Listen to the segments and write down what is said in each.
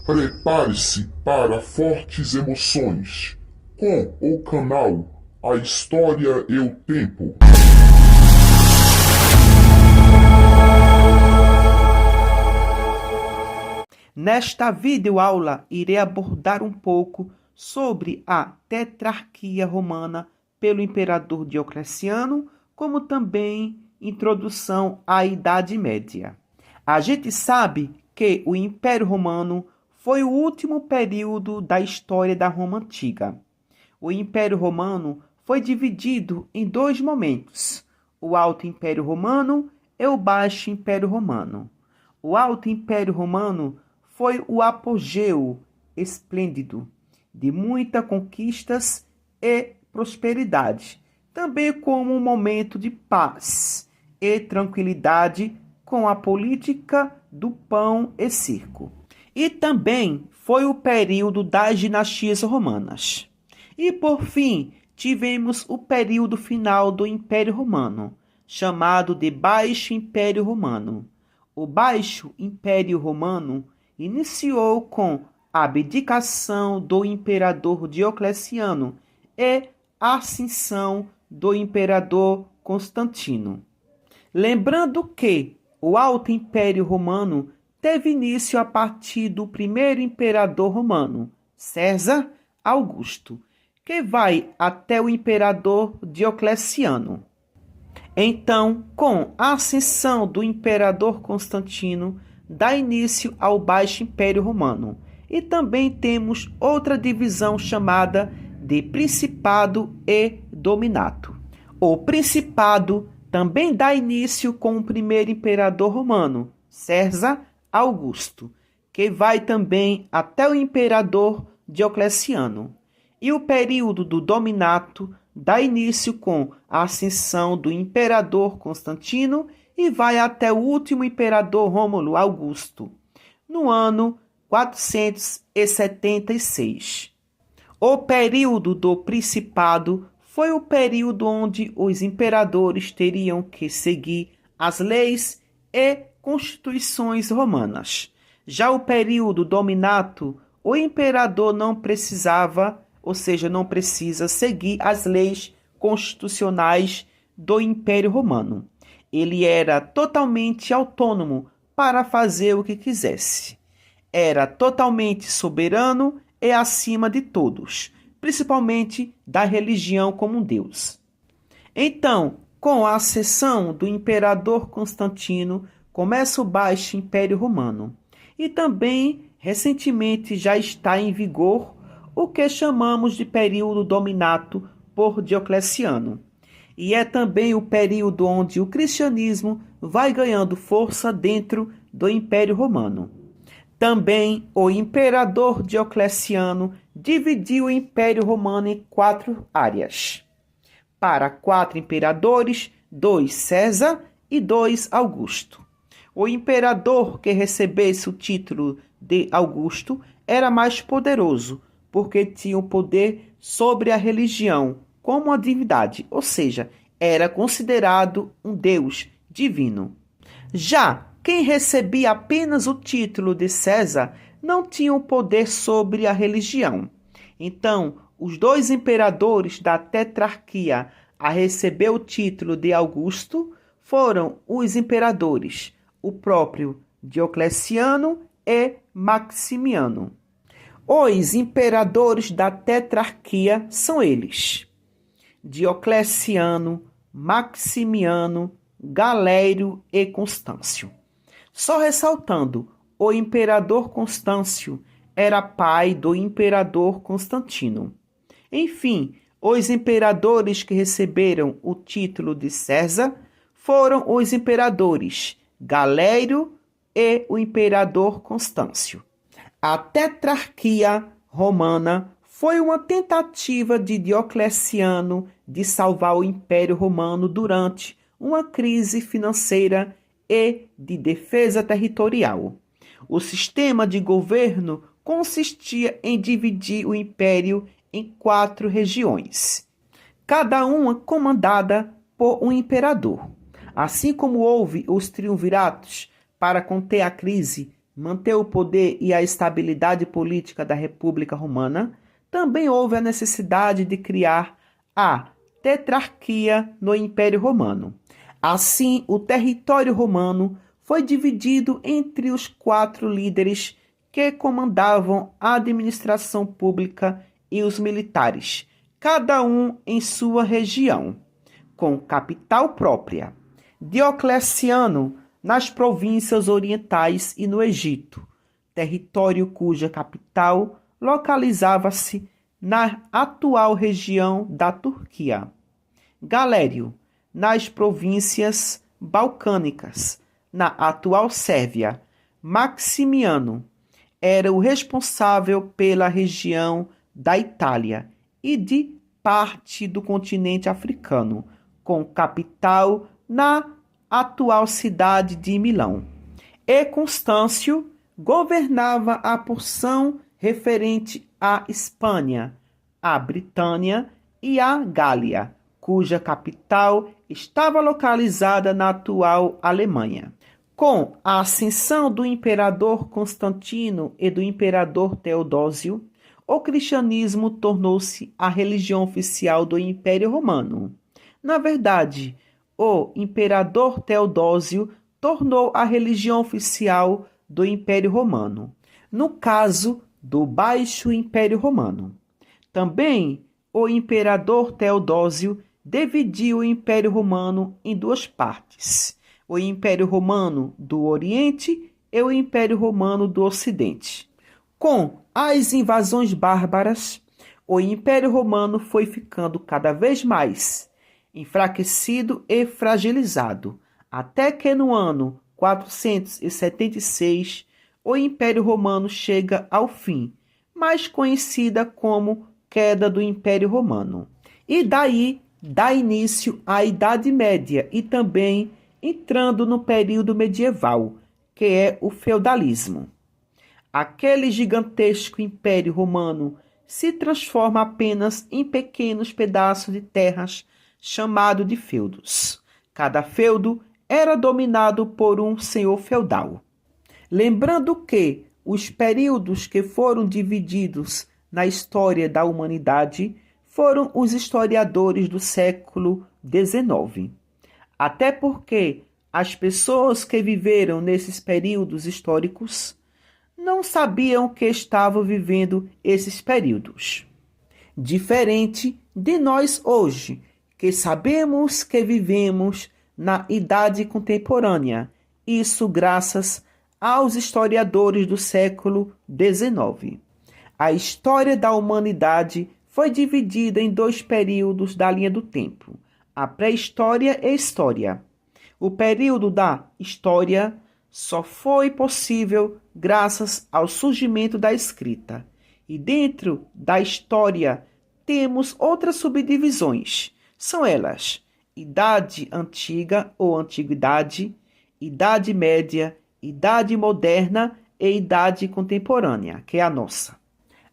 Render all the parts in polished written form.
Prepare-se para fortes emoções com o canal A História e o Tempo. Nesta videoaula, irei abordar um pouco sobre a tetrarquia romana pelo imperador Diocleciano, como também introdução à Idade Média. A gente sabe que o Império Romano foi o último período da história da Roma Antiga. O Império Romano foi dividido em dois momentos, o Alto Império Romano e o Baixo Império Romano. O Alto Império Romano foi o apogeu esplêndido de muitas conquistas e prosperidade, também como um momento de paz e tranquilidade com a política do pão e circo. E também foi o período das dinastias romanas. E por fim, tivemos o período final do Império Romano, chamado de Baixo Império Romano. O Baixo Império Romano iniciou com a abdicação do imperador Diocleciano e a ascensão do imperador Constantino. Lembrando que o Alto Império Romano teve início a partir do primeiro imperador romano, César Augusto, que vai até o imperador Diocleciano. Então, com a ascensão do imperador Constantino, dá início ao Baixo Império Romano. E também temos outra divisão chamada de Principado e Dominato. O Principado também dá início com o primeiro imperador romano, César Augusto, que vai também até o imperador Diocleciano. E o período do Dominato dá início com a ascensão do imperador Constantino e vai até o último imperador Rômulo Augusto, no ano 476. O período do Principado foi o período onde os imperadores teriam que seguir as leis e constituições romanas. Já o período Dominato, o imperador não precisava, ou seja, não precisa seguir as leis constitucionais do Império Romano. Ele era totalmente autônomo para fazer o que quisesse. Era totalmente soberano e acima de todos, principalmente da religião como um deus. Então, com a ascensão do imperador Constantino, começa o Baixo Império Romano. E também, recentemente, já está em vigor o que chamamos de período dominato por Diocleciano. E é também o período onde o cristianismo vai ganhando força dentro do Império Romano. Também o imperador Diocleciano dividiu o Império Romano em 4 áreas. Para 4 imperadores, 2 César e 2 Augusto. O imperador que recebesse o título de Augusto era mais poderoso, porque tinha o poder sobre a religião, como a divindade, ou seja, era considerado um deus divino. Já quem recebia apenas o título de César não tinha o poder sobre a religião. Então, os 2 imperadores da tetrarquia a receber o título de Augusto foram os imperadores, o próprio Diocleciano e Maximiano. Os imperadores da tetrarquia são eles: Diocleciano, Maximiano, Galério e Constâncio. Só ressaltando, o imperador Constâncio era pai do imperador Constantino. Enfim, os imperadores que receberam o título de César foram os imperadores Galério e o imperador Constâncio. A tetrarquia romana foi uma tentativa de Diocleciano de salvar o Império Romano durante uma crise financeira e de defesa territorial. O sistema de governo consistia em dividir o império em 4 regiões, cada uma comandada por um imperador. Assim como houve os triunviratos para conter a crise manter o poder e a estabilidade política da República Romana, também houve a necessidade de criar a tetrarquia no Império Romano. Assim, o território romano foi dividido entre os 4 líderes que comandavam a administração pública e os militares, cada um em sua região, com capital própria. Diocleciano nas províncias orientais e no Egito, território cuja capital localizava-se na atual região da Turquia. Galério, nas províncias balcânicas, na atual Sérvia. Maximiano era o responsável pela região da Itália e de parte do continente africano, com capital na atual cidade de Milão. E Constâncio governava a porção referente à Espanha, à Britânia e à Gália, cuja capital estava localizada na atual Alemanha. Com a ascensão do imperador Constantino e do imperador Teodósio, o cristianismo tornou-se a religião oficial do Império Romano. Na verdade, o imperador Teodósio tornou a religião oficial do Império Romano, no caso do Baixo Império Romano. Também o imperador Teodósio dividiu o Império Romano em 2 partes, o Império Romano do Oriente e o Império Romano do Ocidente. Com as invasões bárbaras, o Império Romano foi ficando cada vez mais enfraquecido e fragilizado, até que no ano 476 o Império Romano chega ao fim, mais conhecida como queda do Império Romano. E daí dá início à Idade Média e também entrando no período medieval, que é o feudalismo. Aquele gigantesco Império Romano se transforma apenas em pequenos pedaços de terras chamado de feudos. Cada feudo era dominado por um senhor feudal. Lembrando que os períodos que foram divididos na história da humanidade foram os historiadores do século XIX. Até porque as pessoas que viveram nesses períodos históricos não sabiam que estavam vivendo esses períodos. Diferente de nós hoje, que sabemos que vivemos na idade contemporânea, isso graças aos historiadores do século XIX. A história da humanidade foi dividida em 2 períodos da linha do tempo, a pré-história e a história. O período da história só foi possível graças ao surgimento da escrita. E dentro da história temos outras subdivisões. São elas: Idade Antiga ou Antiguidade, Idade Média, Idade Moderna e Idade Contemporânea, que é a nossa.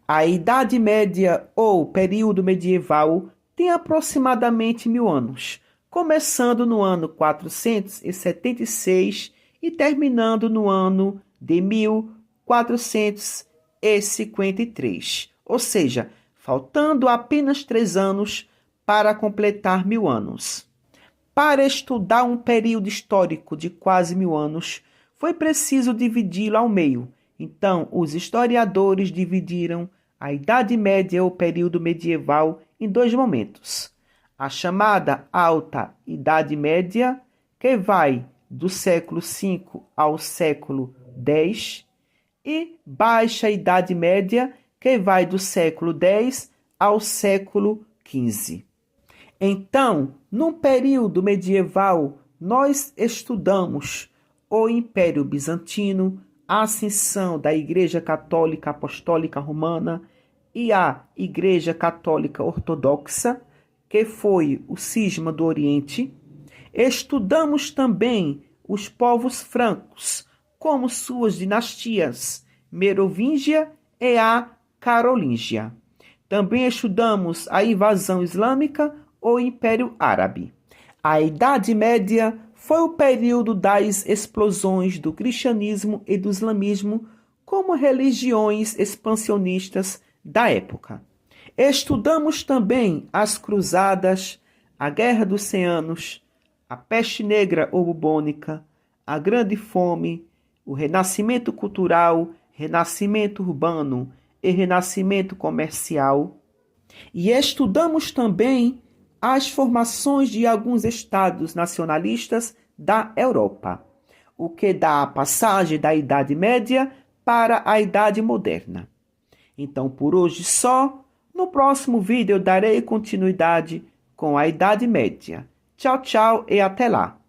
A Idade Média ou período medieval tem aproximadamente 1000 anos, começando no ano 476 e terminando no ano de 1453, ou seja, faltando apenas 3 anos para completar 1000 anos. Para estudar um período histórico de quase 1000 anos, foi preciso dividi-lo ao meio. Então, os historiadores dividiram a Idade Média ou período medieval em 2 momentos. A chamada Alta Idade Média, que vai do século V ao século X, e Baixa Idade Média, que vai do século X ao século XV. Então, no período medieval, nós estudamos o Império Bizantino, a ascensão da Igreja Católica Apostólica Romana e a Igreja Católica Ortodoxa, que foi o cisma do Oriente. Estudamos também os povos francos, como suas dinastias Merovingia e a Carolíngia. Também estudamos a invasão islâmica ou Império Árabe. A Idade Média foi o período das explosões do cristianismo e do islamismo como religiões expansionistas da época. Estudamos também as cruzadas, a Guerra dos 100 Anos, a peste negra ou bubônica, a Grande Fome, o renascimento cultural, renascimento urbano e renascimento comercial. E estudamos também as formações de alguns estados nacionalistas da Europa, o que dá a passagem da Idade Média para a Idade Moderna. Então, por hoje só. No próximo vídeo eu darei continuidade com a Idade Média. Tchau, tchau e até lá!